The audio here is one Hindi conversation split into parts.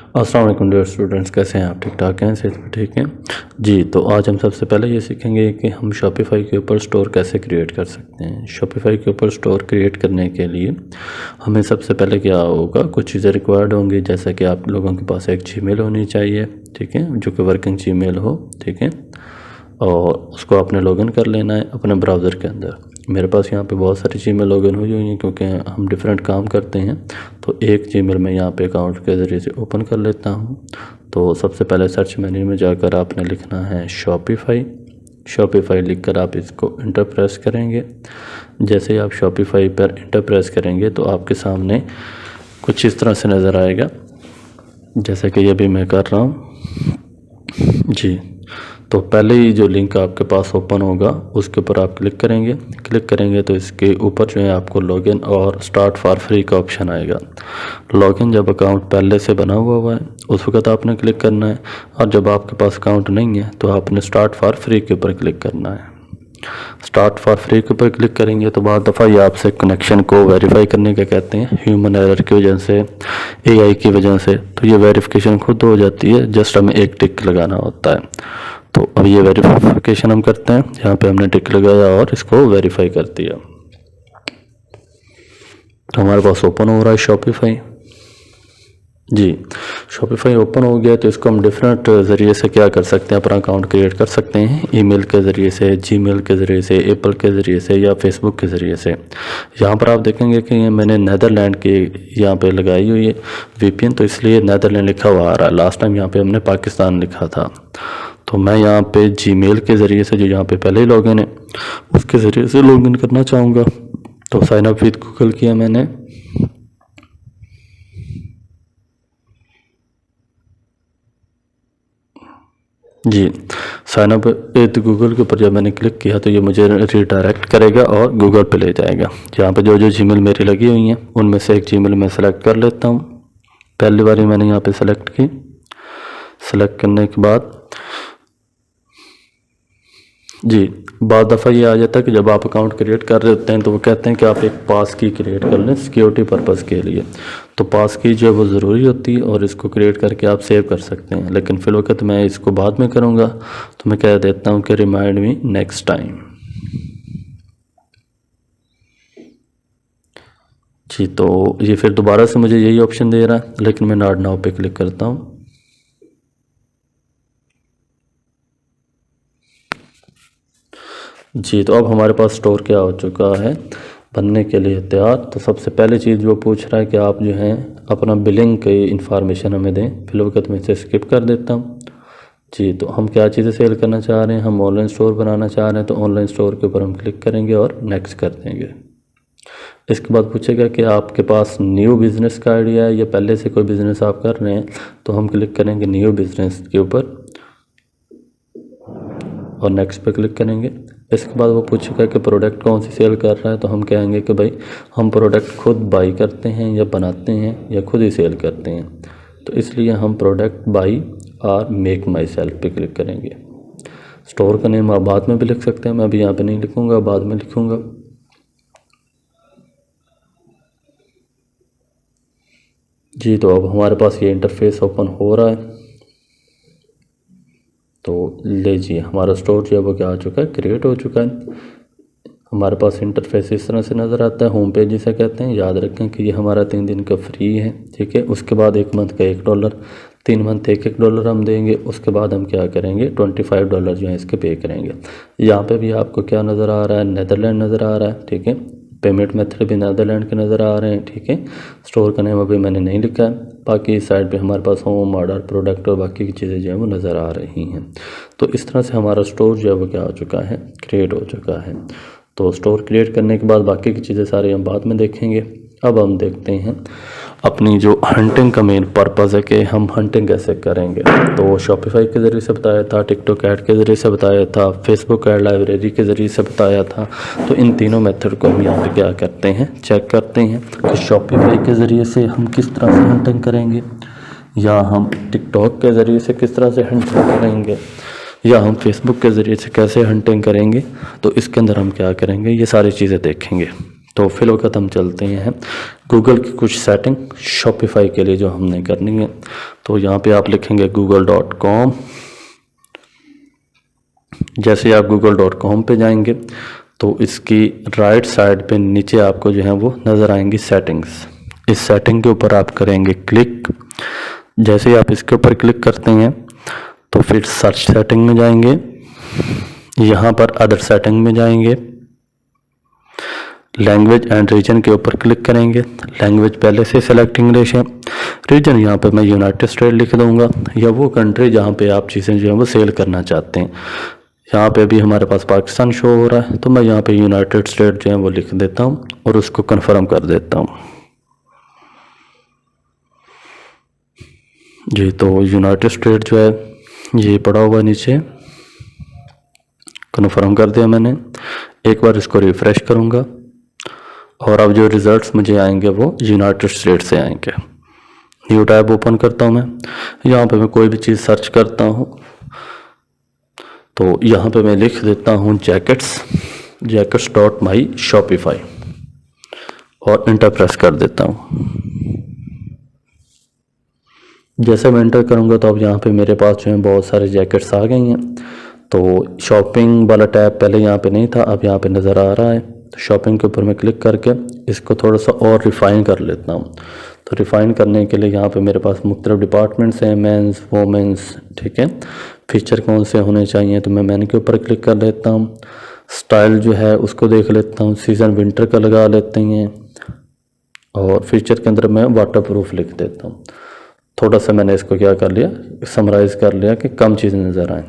अस्सलाम वालेकुम डियर स्टूडेंट्स, कैसे हैं आप? ठीक ठाक हैं? सेहत में ठीक हैं जी। तो आज हम सबसे पहले ये सीखेंगे कि हम शॉपिफाई के ऊपर स्टोर कैसे क्रिएट कर सकते हैं। शॉपिफाई के ऊपर स्टोर क्रिएट करने के लिए हमें सबसे पहले क्या होगा, कुछ चीज़ें रिक्वायर्ड होंगी, जैसा कि आप लोगों के पास एक जीमेल होनी चाहिए, ठीक है, जो कि वर्किंग जीमेल हो, ठीक है, और उसको आपने लॉगिन कर लेना है अपने ब्राउज़र के अंदर। मेरे पास यहाँ पे बहुत सारी जीमेल लॉगिन हुई हुई हैं क्योंकि हम डिफरेंट काम करते हैं, तो एक जीमेल मैं यहाँ पे अकाउंट के ज़रिए से ओपन कर लेता हूँ। तो सबसे पहले सर्च मेन्यू में जाकर आपने लिखना है शॉपिफाई। शॉपिफाई लिखकर आप इसको इंटर प्रेस करेंगे। जैसे ही आप शॉपिफाई पर इंटर प्रेस करेंगे तो आपके सामने कुछ इस तरह से नज़र आएगा, जैसे कि ये भी मैं कर रहा हूँ जी। तो पहले ही जो लिंक आपके पास ओपन होगा उसके ऊपर आप क्लिक करेंगे तो इसके ऊपर जो है आपको लॉगिन और स्टार्ट फॉर फ्री का ऑप्शन आएगा। लॉगिन जब अकाउंट पहले से बना हुआ है उस वक्त आपने क्लिक करना है, और जब आपके पास अकाउंट नहीं है तो आपने स्टार्ट फॉर फ्री के ऊपर क्लिक करना है। स्टार्ट फॉर फ्री के ऊपर क्लिक करेंगे तो बहुत दफ़ा ये आपसे कनेक्शन को वेरीफाई करने का कहते हैं, ह्यूमन एरर की वजह से, एआई की वजह से, तो ये वेरिफिकेशन खुद हो जाती है, जस्ट हमें एक टिक लगाना होता है। तो अब ये वेरिफिकेशन हम करते हैं, यहाँ पे हमने टिक लगाया और इसको वेरीफाई कर दिया। तो हमारे पास ओपन हो रहा है शॉपिफाई जी। शॉपिफाई ओपन हो गया तो इसको हम डिफरेंट ज़रिए से क्या कर सकते हैं, अपना अकाउंट क्रिएट कर सकते हैं। ईमेल के ज़रिए से, जीमेल के ज़रिए से, एप्पल के ज़रिए से, या फेसबुक के ज़रिए से। यहाँ पर आप देखेंगे कि ये मैंने नेदरलैंड की यहाँ पे लगाई हुई है वीपीएन, तो इसलिए नेदरलैंड लिखा हुआ आ रहा है। लास्ट टाइम यहाँ पे हमने पाकिस्तान लिखा था। तो मैं यहाँ पे जीमेल के ज़रिए से, जो यहाँ पे पहले ही लॉगिन है, उसके ज़रिए से लॉगिन करना चाहूँगा। तो साइन अप विद गूगल किया मैंने जी। साइन अप विद गूगल के ऊपर जब मैंने क्लिक किया तो ये मुझे रीडायरेक्ट करेगा और गूगल पे ले जाएगा। यहाँ पे जो जो जीमेल मेरी लगी हुई हैं उनमें से एक जीमेल मैं सेलेक्ट कर लेता हूँ। पहली बारी मैंने यहाँ पे सेलेक्ट की। सेलेक्ट करने के बाद जी, बहुत दफ़ा ये आ जाता है कि जब आप अकाउंट क्रिएट कर रहे होते हैं तो वो कहते हैं कि आप एक पास की क्रिएट कर लें सिक्योरिटी पर्पज़ के लिए। तो पास की जो है वो ज़रूरी होती है और इसको क्रिएट करके आप सेव कर सकते हैं, लेकिन फ़िलवक़्त मैं इसको बाद में करूँगा, तो मैं कह देता हूँ कि रिमाइंड मी नेक्स्ट टाइम जी। तो ये फिर दोबारा से मुझे यही ऑप्शन दे रहा है, लेकिन मैं नॉट नाउ पे क्लिक करता हूँ जी। तो अब हमारे पास स्टोर क्या हो चुका है, बनने के लिए तैयार। तो सबसे पहली चीज़ वो पूछ रहा है कि आप जो हैं अपना बिलिंग की इंफॉर्मेशन हमें दें। फिलवक़्त में इसे स्किप कर देता हूँ जी। तो हम क्या चीज़ें सेल करना चाह रहे हैं, हम ऑनलाइन स्टोर बनाना चाह रहे हैं, तो ऑनलाइन स्टोर के ऊपर हम क्लिक करेंगे और नेक्स्ट कर देंगे। इसके बाद पूछेगा कि आपके पास न्यू बिज़नेस का आइडिया है या पहले से कोई बिज़नेस आप कर रहे हैं, तो हम क्लिक करेंगे न्यू बिज़नेस के ऊपर और नेक्स्ट पे क्लिक करेंगे। इसके बाद वो पूछेगा कि प्रोडक्ट कौन सी सेल कर रहा है, तो हम कहेंगे कि भाई हम प्रोडक्ट खुद बाई करते हैं या बनाते हैं या खुद ही सेल करते हैं, तो इसलिए हम प्रोडक्ट बाई और मेक माई सेल्फ पे क्लिक करेंगे। स्टोर का नेम आप बाद में भी लिख सकते हैं, मैं अभी यहाँ पे नहीं लिखूँगा, बाद में लिखूँगा जी। तो अब हमारे पास ये इंटरफेस ओपन हो रहा है। तो लीजिए हमारा स्टोर जो है वो क्या आ चुका है, क्रिएट हो चुका है। हमारे पास इंटरफेस इस तरह से नज़र आता है, होम पेज जिसे कहते हैं। याद रखें कि ये हमारा 3 दिन का फ्री है, ठीक है। उसके बाद 1 मंथ का $1, 3 मंथ $1 हम देंगे। उसके बाद हम क्या करेंगे, $25 जो है इसके पे करेंगे। यहाँ पे भी आपको क्या नज़र आ रहा है, नेदरलैंड नज़र आ रहा है, ठीक है। पेमेंट मेथड भी नेदरलैंड के नज़र आ रहे हैं, ठीक है। स्टोर का नेम अभी मैंने नहीं लिखा है। बाकी इस साइड पे हमारे पास होम, ऑर्डर, प्रोडक्ट और बाकी की चीज़ें जो है वो नज़र आ रही हैं। तो इस तरह से हमारा स्टोर जो है वो क्या हो चुका है, क्रिएट हो चुका है। तो स्टोर क्रिएट करने के बाद बाकी की चीज़ें सारी हम बाद में देखेंगे। अब हम देखते हैं अपनी जो हंटिंग का मेन पर्पज़ है कि हम हंटिंग कैसे करेंगे। तो शॉपिफाई के ज़रिए से बताया था, टिकटॉक ऐड के ज़रिए से बताया था, फेसबुक ऐड लाइब्रेरी के ज़रिए से बताया था। तो इन तीनों मेथड को हम यहाँ पे क्या करते हैं, चेक करते हैं कि शॉपिफाई के ज़रिए से हम किस तरह से हंटिंग करेंगे, या हम टिकटॉक के ज़रिए से किस तरह से हंटिंग करेंगे, या हम फेसबुक के ज़रिए से कैसे हंटिंग करेंगे। तो इसके अंदर हम क्या करेंगे, ये सारी चीज़ें देखेंगे, तो फिलहाल हम चलते हैं गूगल की कुछ सेटिंग शॉपिफाई के लिए जो हमने करनी है। तो यहाँ पे आप लिखेंगे google.com। जैसे आप google.com पे जाएंगे तो इसकी राइट साइड पे नीचे आपको जो है वो नज़र आएंगी सेटिंग्स। इस सेटिंग के ऊपर आप करेंगे क्लिक। जैसे ही आप इसके ऊपर क्लिक करते हैं तो फिर सर्च सेटिंग में जाएंगे, यहाँ पर अदर सेटिंग में जाएंगे, लैंग्वेज एंड रीजन के ऊपर क्लिक करेंगे। लैंग्वेज पहले से सेलेक्ट इंग्लिश है, रीजन यहाँ पे मैं यूनाइटेड स्टेट लिख दूंगा या वो कंट्री जहाँ पे आप चीज़ें जो है वो सेल करना चाहते हैं। यहाँ पे अभी हमारे पास पाकिस्तान शो हो रहा है तो मैं यहाँ पे यूनाइटेड स्टेट जो है वो लिख देता हूँ और उसको कंफर्म कर देता हूँ। जी तो यूनाइटेड स्टेट जो है ये पड़ा हुआ नीचे, कन्फर्म कर दिया मैंने। एक बार इसको रिफ़्रेश करूँगा और अब जो रिज़ल्ट्स मुझे आएंगे वो यूनाइटेड स्टेट से आएंगे। न्यू टैब ओपन करता हूँ मैं, यहाँ पे मैं कोई भी चीज़ सर्च करता हूँ तो यहाँ पे मैं लिख देता हूँ jackets.my.shopify और इंटर प्रेस कर देता हूँ। जैसे मैं इंटर करूँगा तो अब यहाँ पे मेरे पास जो है बहुत सारे जैकेट्स आ गई हैं। तो शॉपिंग वाला टैब पहले यहाँ पे नहीं था, अब यहाँ पे नज़र आ रहा है। तो शॉपिंग के ऊपर मैं क्लिक करके इसको थोड़ा सा और रिफ़ाइन कर लेता हूँ। तो रिफ़ाइन करने के लिए यहाँ पे मेरे पास मुख्तलिफ डिपार्टमेंट्स हैं, मेंस वोमेंस, ठीक है। फीचर कौन से होने चाहिए तो मैं मैन के ऊपर क्लिक कर लेता हूँ। स्टाइल जो है उसको देख लेता हूँ, सीज़न विंटर का लगा लेते हैं और फीचर के अंदर मैं वाटर प्रूफ लिख देता हूँ। थोड़ा सा मैंने इसको क्या कर लिया, समराइज़ कर लिया कि कम चीज़ें नज़र आएँ।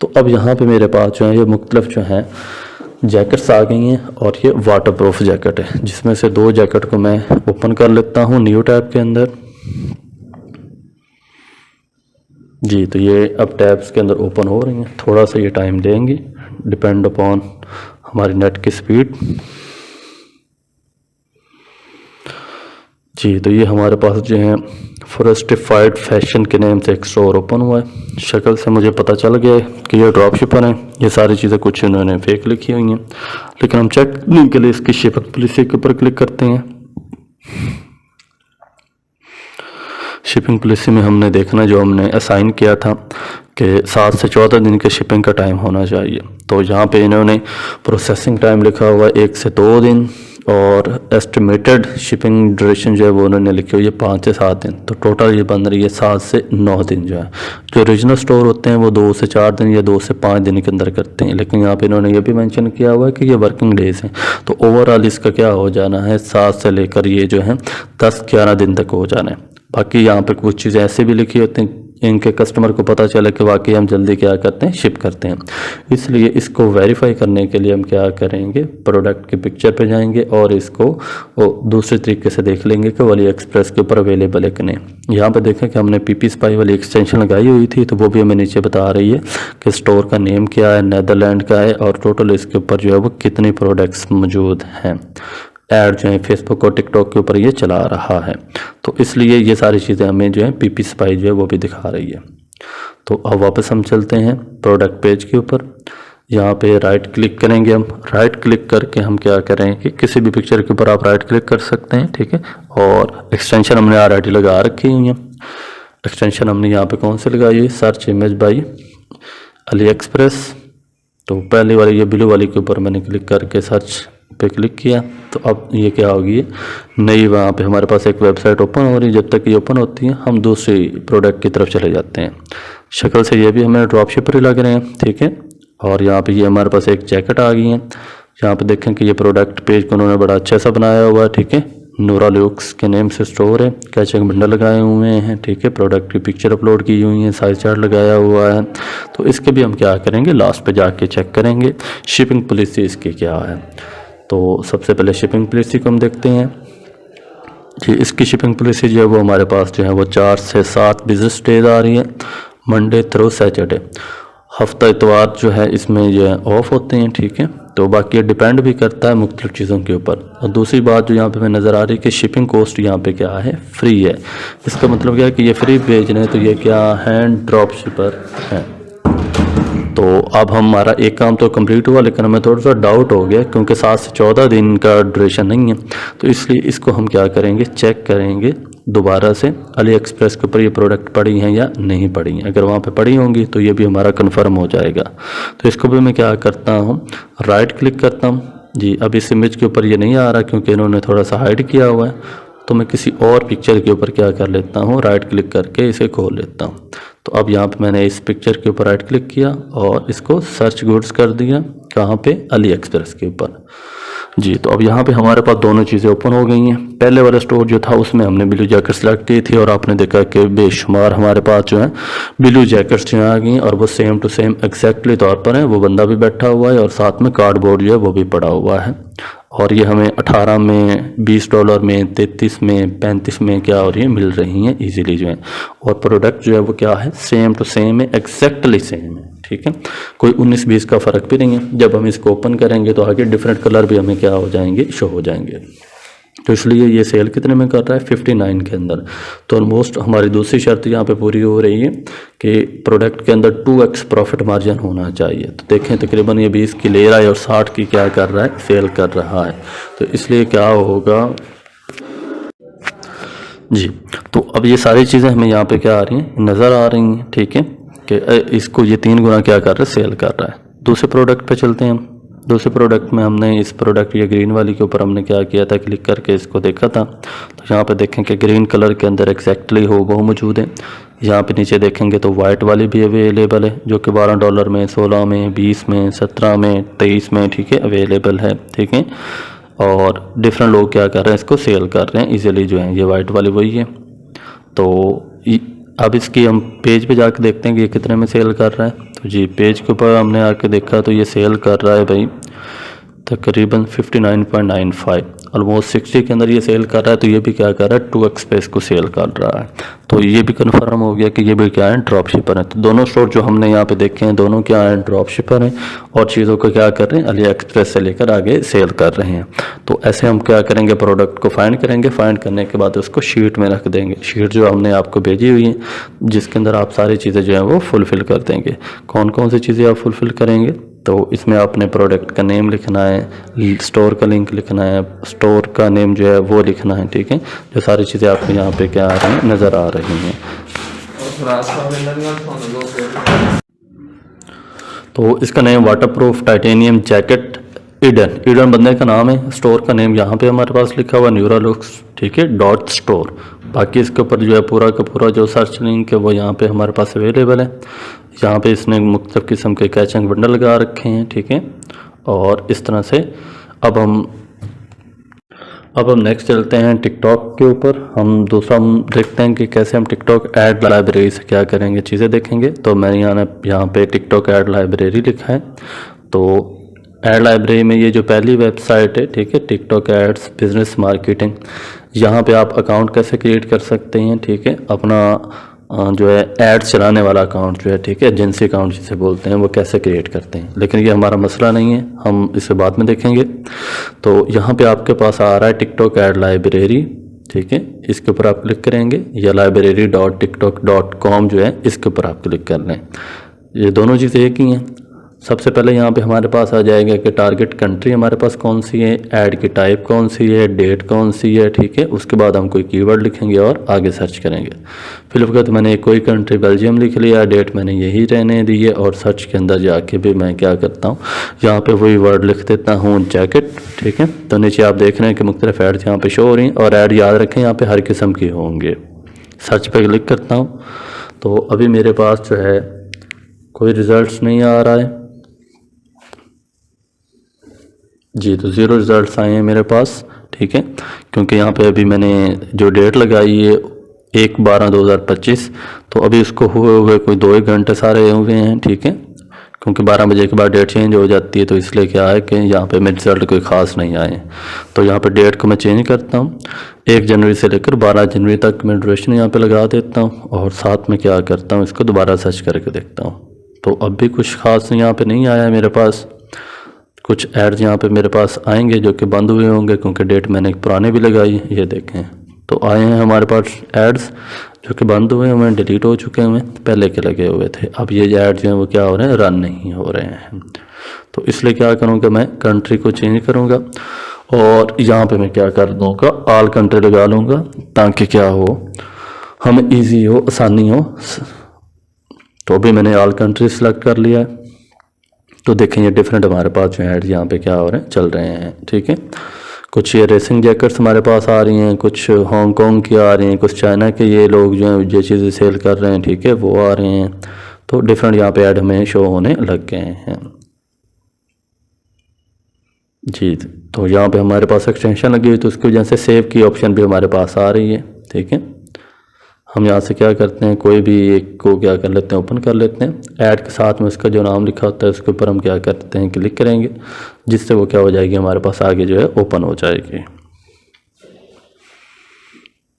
तो अब यहाँ पे मेरे पास जो है ये मुख्तलिफ जो हैं जैकेट्स आ गई हैं और ये वाटर प्रूफ जैकेट है, जिसमें से 2 जैकेट को मैं ओपन कर लेता हूँ न्यू टैब के अंदर। जी तो ये अब टैब्स के अंदर ओपन हो रही हैं, थोड़ा सा ये टाइम लेंगी, डिपेंड अपॉन हमारी नेट की स्पीड। जी तो ये हमारे पास जो है फॉरेस्टिफाइड फैशन के नेम से एक स्टोर ओपन हुआ है। शक्ल से मुझे पता चल गया है कि ये ड्रॉप शिपर है। ये सारी चीज़ें कुछ इन्होंने फेक लिखी हुई हैं, लेकिन हम चेक करने के लिए इसकी शिपिंग पॉलिसी के ऊपर क्लिक करते हैं। शिपिंग पॉलिसी में हमने देखना जो हमने असाइन किया था कि 7 से 14 दिन के शिपिंग का टाइम होना चाहिए। तो यहाँ पे इन्होंने प्रोसेसिंग टाइम लिखा हुआ है 1 से 2 दिन और एस्टिमेटेड शिपिंग ड्यूरेशन जो है वो उन्होंने लिखी हुई है 5 से 7 दिन। तो टोटल ये बन रही है 7 से 9 दिन। जो है जो ओरिजिनल स्टोर होते हैं वो 2 से 4 दिन या 2 से 5 दिन के अंदर करते हैं, लेकिन यहाँ पे इन्होंने ये भी मेंशन किया हुआ है कि ये वर्किंग डेज हैं। तो ओवरऑल इसका क्या हो जाना है, 7 से लेकर ये जो है 10-11 दिन तक हो जाना है। बाकी यहाँ पे कुछ चीज़ें ऐसे भी लिखी होती हैं इनके कस्टमर को पता चले कि वाकई हम जल्दी क्या करते हैं, शिप करते हैं। इसलिए इसको वेरीफाई करने के लिए हम क्या करेंगे, प्रोडक्ट की पिक्चर पे जाएंगे और इसको दूसरे तरीके से देख लेंगे कि वाली एक्सप्रेस के ऊपर अवेलेबल है कि नहीं। यहाँ पे देखें कि हमने पीपी स्पाई वाली एक्सटेंशन लगाई हुई थी, तो वो भी हमें नीचे बता रही है कि स्टोर का नेम क्या है, नेदरलैंड का है और टोटल इसके ऊपर जो है वो कितने प्रोडक्ट्स मौजूद हैं। ऐड जो है फेसबुक और टिकटॉक के ऊपर ये चला रहा है, तो इसलिए ये सारी चीज़ें हमें जो है पीपी स्पाई जो है वो भी दिखा रही है। तो अब वापस हम चलते हैं प्रोडक्ट पेज के ऊपर। यहाँ पे राइट क्लिक करेंगे हम। राइट क्लिक करके हम क्या करेंगे, किसी भी पिक्चर के ऊपर आप राइट क्लिक कर सकते हैं, ठीक है। और एक्सटेंशन हमने ऑलरेडी लगा रखी हुई है। एक्सटेंशन हमने यहाँ पे कौन सी लगाई है, search image by Ali express. तो पहले वाली ये ब्लू वाली के ऊपर मैंने क्लिक करके सर्च पे क्लिक किया, तो अब ये क्या होगी, नई वहाँ पे हमारे पास एक वेबसाइट ओपन हो रही है। जब तक ये ओपन होती है हम दूसरी प्रोडक्ट की तरफ चले जाते हैं। शक्ल से ये भी हमें ड्रॉप शिपर ही लग रहे हैं, ठीक है। और यहाँ पे ये हमारे पास एक जैकेट आ गई है। यहाँ पे देखें कि ये प्रोडक्ट पेज को उन्होंने बड़ा अच्छा सा बनाया हुआ है, ठीक है। नूरा लुक्स के नेम से स्टोर है, कैचिंग बंडल लगाए हुए हैं, ठीक है। प्रोडक्ट की पिक्चर अपलोड की हुई है, साइज चार्ट लगाया हुआ है। तो इसके भी हम क्या करेंगे, लास्ट पे जाके चेक करेंगे शिपिंग पॉलिसी इसकी क्या है। तो सबसे पहले शिपिंग पॉलिसी को हम देखते हैं जी। इसकी शिपिंग पॉलिसी जो है वो हमारे पास जो है वो 4 से 7 बिजनेस डेज आ रही है, मंडे थ्रू सैटरडे। हफ्ता इतवार जो है इसमें जो है ऑफ होते हैं, ठीक है। तो बाकी ये डिपेंड भी करता है मुख्तलिफ चीज़ों के ऊपर। और दूसरी बात जो यहाँ पे हमें नज़र आ रही है कि शिपिंग कॉस्ट यहाँ पे क्या है, फ्री है। इसका मतलब क्या है कि ये फ्री भेज रहे हैं, तो ये क्या हैंड ड्रॉप शिपर है। तो अब हमारा एक काम तो कंप्लीट हुआ, लेकिन हमें थोड़ा सा डाउट हो गया क्योंकि 7 से 14 दिन का ड्यूरेशन नहीं है। तो इसलिए इसको हम क्या करेंगे, चेक करेंगे दोबारा से अली एक्सप्रेस के ऊपर ये प्रोडक्ट पड़ी हैं या नहीं पड़ी हैं। अगर वहाँ पे पड़ी होंगी तो ये भी हमारा कंफर्म हो जाएगा। तो इसको भी मैं क्या करता हूँ, राइट क्लिक करता हूँ जी। अब इस इमेज के ऊपर ये नहीं आ रहा क्योंकि इन्होंने थोड़ा सा हाइड किया हुआ है, तो मैं किसी और पिक्चर के ऊपर क्या कर लेता हूँ, राइट क्लिक करके इसे खोल लेता हूँ। तो अब यहाँ पे मैंने इस पिक्चर के ऊपर राइट क्लिक किया और इसको सर्च गुड्स कर दिया, कहाँ पे, अली एक्सप्रेस के ऊपर जी। तो अब यहाँ पे हमारे पास दोनों चीज़ें ओपन हो गई हैं। पहले वाला स्टोर जो था उसमें हमने ब्लू जैकेट सेलेक्ट की थी और आपने देखा कि बेशुमार हमारे पास जो है ब्लू जैकेट्स जो आ गई और वो सेम टू सेम एग्जैक्टली तौर पर है। वो बंदा भी बैठा हुआ है और साथ में कार्डबोर्ड जो है वो भी पड़ा हुआ है। और ये हमें 18 में, $20 में, 33 में, 35 में क्या हो रही है, मिल रही हैं इजीली जो है। और प्रोडक्ट जो है वो क्या है, सेम टू सेम है, एग्जैक्टली सेम है, ठीक है। कोई 19-20 का फ़र्क भी नहीं है। जब हम इसको ओपन करेंगे तो आगे डिफरेंट कलर भी हमें क्या हो जाएंगे, शो हो जाएंगे। तो इसलिए ये सेल कितने में कर रहा है, 59 के अंदर। तो ऑलमोस्ट हमारी दूसरी शर्त यहाँ पे पूरी हो रही है कि प्रोडक्ट के अंदर 2x प्रॉफिट मार्जिन होना चाहिए। तो देखें तकरीबन ये 20 की ले रहा है और 60 की क्या कर रहा है, सेल कर रहा है। तो इसलिए क्या होगा जी। तो अब ये सारी चीज़ें हमें यहाँ पे क्या आ रही हैं, नज़र आ रही हैं, ठीक है, कि इसको ये 3 गुना क्या कर रहा है, सेल कर रहा है। दूसरे प्रोडक्ट पे चलते हैं हम। दूसरे प्रोडक्ट में हमने इस प्रोडक्ट ये ग्रीन वाली के ऊपर हमने क्या किया था, क्लिक करके इसको देखा था। तो यहाँ पे देखें कि ग्रीन कलर के अंदर एग्जैक्टली हो वो मौजूद है। यहाँ पे नीचे देखेंगे तो वाइट वाली भी अवेलेबल है जो कि $12 में, 16 में, 20 में, 17 में, 23 में, ठीक है, अवेलेबल है, ठीक है। और डिफरेंट लोग क्या कर रहे हैं, इसको सेल कर रहे हैं इजीली जो है। ये वाइट वाली वही है। तो अब इसकी हम पेज पे जाके देखते हैं कि ये कितने में सेल कर रहा है। तो जी पेज के ऊपर हमने आके देखा तो ये सेल कर रहा है भाई तकरीबन 59.95, ऑलमोस्ट 60 के अंदर ये सेल कर रहा है। तो ये भी क्या कर रहा है, 2x पे इसको सेल कर रहा है। तो ये भी कन्फर्म हो गया कि ये भी क्या है, ड्रॉप शिपर है। तो दोनों स्टोर जो हमने यहाँ पे देखे हैं दोनों क्या है, ड्रॉप शिपर हैं और चीज़ों को क्या कर रहे हैं, अली एक्सप्रेस से लेकर आगे सेल कर रहे हैं। तो ऐसे हम क्या करेंगे, प्रोडक्ट को फाइंड करेंगे, फाइंड करने के बाद उसको शीट में रख देंगे। शीट जो हमने आपको भेजी हुई है जिसके अंदर आप सारी चीज़ें जो है वो फुलफ़िल कर देंगे। कौन कौन सी चीज़ें आप फुलफ़िल करेंगे, तो इसमें आपने प्रोडक्ट का नेम लिखना है, स्टोर का लिंक लिखना है, स्टोर का नेम जो है वो लिखना है, ठीक है। जो सारी चीज़ें आपको यहाँ पे क्या आ रही हैं, नज़र आ रही हैं। तो इसका name waterproof titanium jacket Eden बंदे का नाम है। स्टोर का नेम यहाँ पे हमारे पास लिखा हुआ न्यूरालुक्स, ठीक है, डॉट स्टोर। बाकी इसके ऊपर जो है पूरा का पूरा जो सर्च लिंक है वो यहाँ पे हमारे पास अवेलेबल है। यहाँ पे इसने मुख्तलिफ किस्म के कैचिंग बंडल लगा रखे हैं, ठीक है। और इस तरह से अब हम नेक्स्ट चलते हैं टिकटॉक के ऊपर। हम दूसरा हम देखते हैं कि कैसे हम टिकटॉक ऐड लाइब्रेरी से क्या करेंगे, चीज़ें देखेंगे। तो मैंने यहाँ पे टिकटॉक ऐड लाइब्रेरी लिखा है। तो ऐड लाइब्रेरी में ये जो पहली वेबसाइट है, ठीक है, टिकटॉक एड्स बिजनेस मार्केटिंग, यहाँ पे आप अकाउंट कैसे क्रिएट कर सकते हैं, ठीक है। अपना जो है एड्स चलाने वाला अकाउंट जो है, ठीक है, एजेंसी अकाउंट जिसे बोलते हैं, वो कैसे क्रिएट करते हैं। लेकिन ये हमारा मसला नहीं है, हम इसे बाद में देखेंगे। तो यहाँ पे आपके पास आ रहा है टिकटॉक ऐड लाइब्रेरी, ठीक है। इसके ऊपर आप क्लिक करेंगे या library.tiktok.com जो है इसके ऊपर आप क्लिक कर लें। ये दोनों चीज़ें एक ही हैं। सबसे पहले यहाँ पे हमारे पास आ जाएगा कि टारगेट कंट्री हमारे पास कौन सी है, ऐड की टाइप कौन सी है, डेट कौन सी है, ठीक है। उसके बाद हम कोई कीवर्ड लिखेंगे और आगे सर्च करेंगे। फिलहाल तो मैंने कोई कंट्री बेल्जियम लिख लिया, डेट मैंने यही रहने दी है और सर्च के अंदर जाके भी मैं क्या करता हूँ, यहाँ पे वही वर्ड लिख देता हूँ, जैकेट, ठीक है। तो नीचे आप देख रहे हैं कि मुख्तलिफ ऐड्स यहाँ पे शो हो रही हैं और ऐड याद रखें यहाँ पे हर किस्म के होंगे। सर्च पे क्लिक करता हूँ तो अभी मेरे पास जो है कोई रिजल्ट्स नहीं आ रहा है जी। तो 0 रिज़ल्ट्स आए हैं मेरे पास, ठीक है, क्योंकि यहाँ पे अभी मैंने जो डेट लगाई है 1/12/2025, तो अभी इसको हुए कोई 2-1 घंटे सारे हुए हैं, ठीक है। क्योंकि 12 बजे के बाद डेट चेंज हो जाती है, तो इसलिए क्या है कि यहाँ पे मेरे रिज़ल्ट कोई ख़ास नहीं आए। तो यहाँ पे डेट को मैं चेंज करता हूँ, 1 जनवरी से लेकर 12 जनवरी तक मैं ड्यूरेशन यहाँ पे लगा देता हूँ और साथ में क्या करता हूँ, इसको दोबारा सर्च करके देखता हूँ। तो अब भी कुछ ख़ास यहाँ पे नहीं आया है मेरे पास। कुछ एड्स यहाँ पे मेरे पास आएंगे जो कि बंद हुए होंगे क्योंकि डेट मैंने पुराने भी लगाई है, ये देखें। तो आए हैं हमारे पास एड्स जो कि बंद हुए हुए हैं, डिलीट हो चुके हैं, पहले के लगे हुए थे। अब ये ऐड जो हैं वो क्या हो रहे हैं, रन नहीं हो रहे हैं। तो इसलिए क्या करूँगा, मैं कंट्री को चेंज करूँगा और यहाँ पे मैं क्या कर दूँगा, ऑल कंट्री लगा लूँगा, ताकि क्या हो, हमें ईजी हो, आसानी हो। तो अभी मैंने ऑल कंट्री सेलेक्ट कर लिया है। तो देखें ये डिफरेंट हमारे पास जो ऐड यहाँ पे क्या हो रहे हैं, चल रहे हैं। ठीक है, कुछ ये रेसिंग जैकेट्स हमारे पास आ रही हैं, कुछ हांगकांग की आ रही हैं, कुछ चाइना के ये लोग जो हैं ये चीज़ें सेल कर रहे हैं, ठीक है, वो आ रहे हैं। तो डिफरेंट यहाँ पे ऐड हमें शो होने लग गए हैं जी। तो यहाँ पे हमारे पास एक्सटेंशन लगी हुई, तो उसकी वजह से सेव की ऑप्शन भी हमारे पास आ रही है। ठीक है, हम यहाँ से क्या करते हैं, कोई भी एक को क्या कर लेते हैं, ओपन कर लेते हैं। ऐड के साथ में उसका जो नाम लिखा होता है उसके ऊपर हम क्या करते हैं, क्लिक करेंगे, जिससे वो क्या हो जाएगी, हमारे पास आगे जो है ओपन हो जाएगी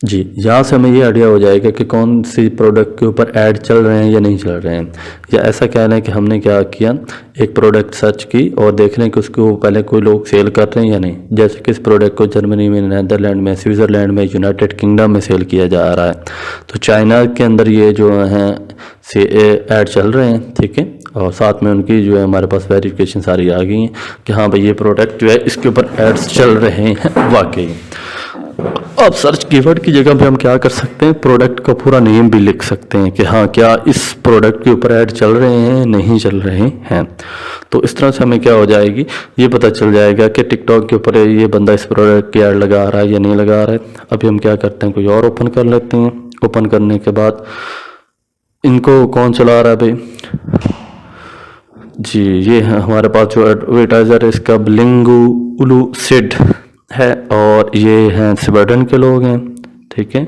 जी। यहाँ से हमें ये आइडिया हो जाएगा कि कौन सी प्रोडक्ट के ऊपर ऐड चल रहे हैं या नहीं चल रहे हैं। या ऐसा कहना है कि हमने क्या किया, एक प्रोडक्ट सर्च की और देख लें कि उसको पहले कोई लोग सेल कर रहे हैं या नहीं। जैसे कि इस प्रोडक्ट को जर्मनी में, नैदरलैंड में, स्विट्ज़रलैंड में, यूनाइटेड किंगडम में सेल किया जा रहा है। तो चाइना के अंदर ये जो हैं से ऐड चल रहे हैं। ठीक है, और साथ में उनकी जो है हमारे पास वेरिफिकेशन सारी आ गई हैं कि हाँ भाई ये प्रोडक्ट जो है इसके ऊपर एड्स चल रहे हैं वाकई। अब सर्च कीवर्ड की जगह पे हम क्या कर सकते हैं, प्रोडक्ट का पूरा नेम भी लिख सकते हैं कि हाँ क्या इस प्रोडक्ट के ऊपर ऐड चल रहे हैं, नहीं चल रहे हैं। तो इस तरह से हमें क्या हो जाएगी, ये पता चल जाएगा कि टिकटॉक के ऊपर ये बंदा इस प्रोडक्ट की ऐड लगा रहा है या नहीं लगा रहा है। अभी हम क्या करते हैं, कोई और ओपन कर लेते हैं। ओपन करने के बाद इनको कौन चला रहा है भाई जी, ये है हमारे पास जो एडवर्टाइज़र है इसका ब्लिंगुलू सिड है और ये हैं स्वीडन के लोग हैं। ठीक है,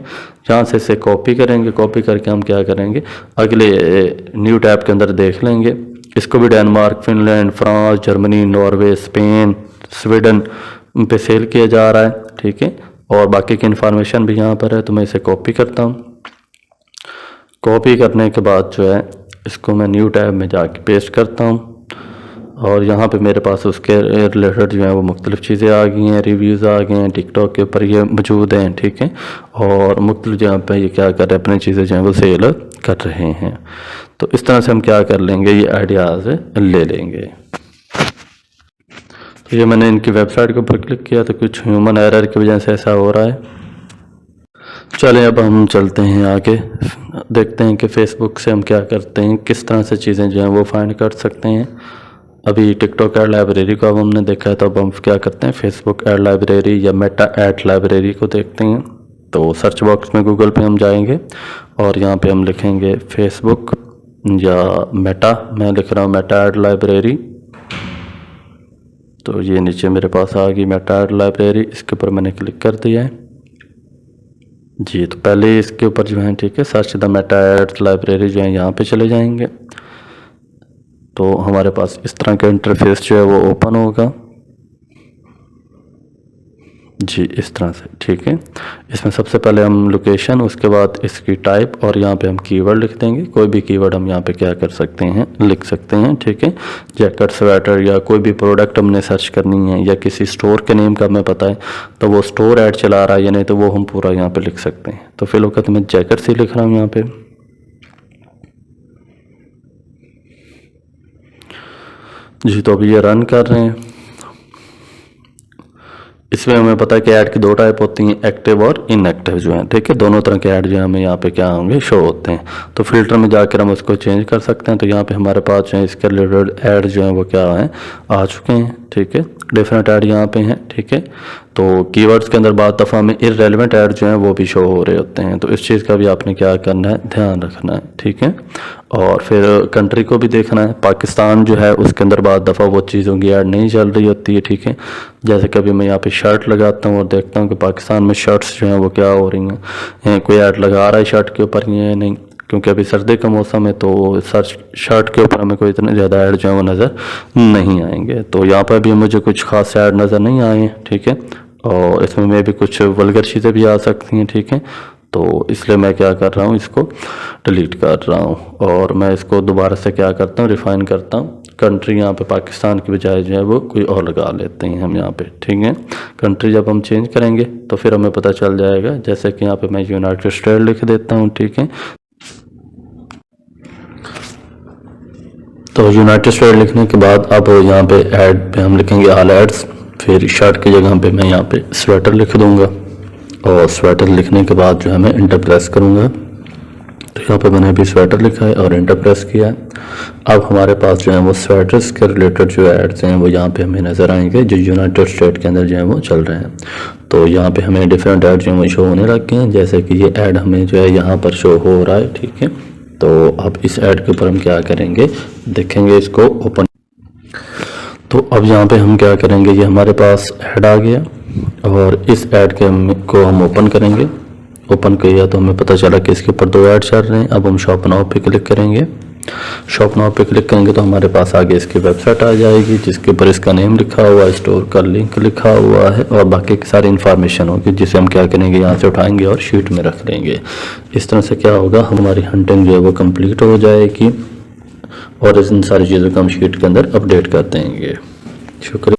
यहाँ से इसे कॉपी करेंगे, कॉपी करके हम क्या करेंगे, अगले न्यू टैब के अंदर देख लेंगे। इसको भी Denmark, Finland, France, Germany, Norway, Spain, Sweden पे सेल किया जा रहा है। ठीक है, और बाकी की इन्फॉर्मेशन भी यहाँ पर है। तो मैं इसे कॉपी करता हूँ। कॉपी करने के बाद जो है इसको मैं न्यू टैब में जाके पेस्ट करता हूँ और यहाँ पे मेरे पास उसके रिलेटेड जो है वो मुख्तलिफ़ चीज़ें आ गई हैं, रिव्यूज़ आ गए हैं, टिकटॉक के ऊपर ये मौजूद हैं। ठीक है, और मुख्तलिफ़ जगह पे ये क्या कर रहे हैं, अपनी चीज़ें जो हैं वो सेल कर रहे हैं। तो इस तरह से हम क्या कर लेंगे, ये आइडियाज़ ले लेंगे। तो ये मैंने इनकी वेबसाइट के ऊपर क्लिक किया तो कुछ ह्यूमन एरर की वजह से ऐसा हो रहा है। चलें अब हम चलते हैं आगे, देखते हैं कि फ़ेसबुक से हम क्या करते हैं, किस तरह से चीज़ें जो हैं वो फाइंड कर सकते हैं। अभी टिकटॉक ऐड लाइब्रेरी को अब हमने देखा है, तो अब हम क्या करते हैं, फेसबुक ऐड लाइब्रेरी या मेटा ऐड लाइब्रेरी को देखते हैं। तो सर्च बॉक्स में गूगल पे हम जाएंगे और यहाँ पे हम लिखेंगे फेसबुक या मेटा, मैं लिख रहा हूँ मेटा ऐड लाइब्रेरी। तो ये नीचे मेरे पास आ गई मेटा ऐड लाइब्रेरी, इसके ऊपर मैंने क्लिक कर दिया है जी। तो पहले इसके ऊपर जो है, ठीक है, search the Meta ad library जो है यहाँ पे चले जाएंगे। तो हमारे पास इस तरह का इंटरफेस जो है वो ओपन होगा जी, इस तरह से। ठीक है, इसमें सबसे पहले हम लोकेशन, उसके बाद इसकी टाइप और यहाँ पे हम कीवर्ड लिख देंगे। कोई भी कीवर्ड हम यहाँ पे क्या कर सकते हैं, लिख सकते हैं। ठीक है, जैकेट, स्वेटर या कोई भी प्रोडक्ट हमने सर्च करनी है या किसी स्टोर के नेम का हमें पता है तो वो स्टोर ऐड चला रहा है या नहीं, तो वो हम पूरा यहाँ पर लिख सकते हैं। तो फिलहाल मैं जैकेट से लिख रहा हूँ यहाँ पर जी। तो अभी ये रन कर रहे हैं। इसमें हमें पता है कि ऐड की दो टाइप होती हैं, एक्टिव और इनएक्टिव जो है। ठीक है, दोनों तरह के ऐड जो है हमें यहाँ पे क्या होंगे, शो होते हैं। तो फिल्टर में जाकर हम उसको चेंज कर सकते हैं। तो यहाँ पे हमारे पास जो है इसके रिलेटेड ऐड जो है वो क्या है, आ चुके हैं। ठीक है, डिफरेंट ऐड यहाँ पे हैं। ठीक है, तो कीवर्ड्स के अंदर बाद दफ़ा में इररेलेवेंट ऐड जो हैं वो भी शो हो रहे होते हैं। तो इस चीज़ का भी आपने क्या करना है, ध्यान रखना है। ठीक है, और फिर कंट्री को भी देखना है। पाकिस्तान जो है उसके अंदर बाद दफ़ा वो चीज़ों की ऐड नहीं चल रही होती है। ठीक है, जैसे कभी मैं यहाँ पे शर्ट लगाता हूँ और देखता हूँ कि पाकिस्तान में शर्ट्स जो हैं वो क्या हो रही हैं, कोई ऐड लगा रहा है शर्ट के ऊपर, ये नहीं, क्योंकि अभी सर्दी का मौसम है तो शर्ट के ऊपर हमें कोई इतने ज़्यादा ऐड जो है वो नज़र नहीं आएंगे। तो यहाँ पर भी मुझे कुछ खास ऐड नज़र नहीं आए हैं। ठीक है, और इसमें भी कुछ वल्गर चीज़ें भी आ सकती हैं। ठीक है, तो इसलिए मैं क्या कर रहा हूँ, इसको डिलीट कर रहा हूँ और मैं इसको दोबारा से क्या करता हूँ, रिफ़ाइन करता हूँ, कंट्री यहाँ पे पाकिस्तान की बजाय जो है वो कोई और लगा लेते हैं हम यहाँ पे, ठीक है। कंट्री जब हम चेंज करेंगे तो फिर हमें पता चल जाएगा, जैसे कि यहाँ पे मैं यूनाइटेड स्टेट लिख देता हूँ, ठीक है। तो यूनाइटेड स्टेट लिखने के बाद अब यहाँ पे ऐड पे हम लिखेंगे ऑल एड्स, फिर शर्ट की जगह पे मैं यहाँ पे स्वेटर लिख दूँगा और स्वेटर लिखने के बाद जो है मैं इंटर प्रेस करूँगा। तो यहाँ पे मैंने अभी स्वेटर लिखा है और इंटर प्रेस किया है। अब हमारे पास जो है वो स्वेटर्स के रिलेटेड जो एड्स हैं वो यहाँ पे हमें नज़र आएंगे, जो यूनाइटेड स्टेट के अंदर जो है वो चल रहे हैं। तो यहाँ पे हमें डिफरेंट ऐड जो है वो शो होने लग गए हैं, जैसे कि ये ऐड हमें जो है यहाँ पर शो हो रहा है, ठीक है। तो अब इस ऐड के ऊपर हम क्या करेंगे, देखेंगे इसको ओपन। तो अब यहाँ पे हम क्या करेंगे, ये हमारे पास ऐड आ गया और इस ऐड को हम ओपन करेंगे। ओपन किया तो हमें पता चला कि इसके ऊपर 2 ऐड चल रहे हैं। अब हम शॉप नाउ पे क्लिक करेंगे। शॉप नाउ पे क्लिक करेंगे तो हमारे पास आगे इसकी वेबसाइट आ जाएगी, जिसके ऊपर इसका नेम लिखा हुआ है, स्टोर का लिंक लिखा हुआ है और बाकी की सारी इन्फॉर्मेशन होगी, जिसे हम क्या करेंगे यहाँ से उठाएंगे और शीट में रख लेंगे। इस तरह से क्या होगा, हमारी हंटिंग जो है वो कंप्लीट हो जाएगी और इन सारी चीज़ों को हम शीट के अंदर अपडेट कर देंगे। शुक्रिया।